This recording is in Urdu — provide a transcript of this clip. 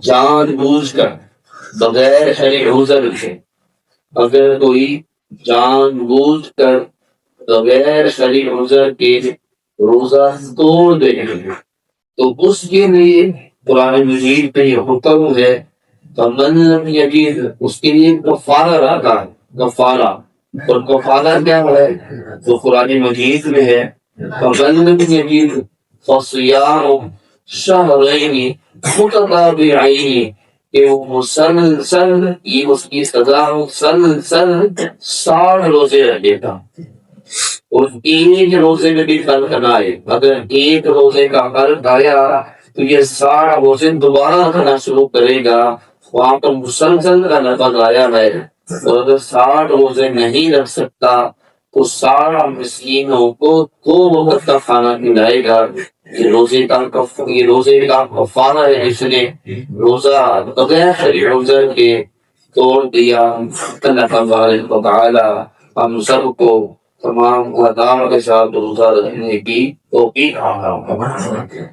جان بوجھ کر بغیر شرعی عذر کے، اگر کوئی جان بوجھ کر بغیر شرعی عذر کے روزہ توڑ دے تو اس کے لیے قرآن مجید پہ یہ حکم ہے، فمن لم یجد، اس کے لیے کفارہ رہتا ہے، کفارہ۔ اور کفارہ کیا ہے؟ تو قرآن مجید میں ہے، فمن لم یجد فصیام شہرین متتابعین، کہ وہ مسلسل، یہ اس کی سزا مسلسل 60 روزے رکھے گا، اور ایک روزے میں بھی فرق نہ آئے۔ اگر ایک روزے کا فرق آیا تو یہ 60 روزے دوبارہ رکھنا شروع کرے گا، وہاں پر مسلسل کا لفظ آیا ہے۔ اور اگر 60 روزے نہیں رکھ سکتا تو 60 مسکینوں کو 2 وقت کا کھانا کھلائے گا۔ یہ روزے کا کفارہ ہے، اس نے روزہ بغیر شرعی عذر کے توڑ دیا۔ اللہ تبارک و تعالی ہم سب کو تمام احکام کے ساتھ روزہ رکھنے کی توفیق عطا فرمائے۔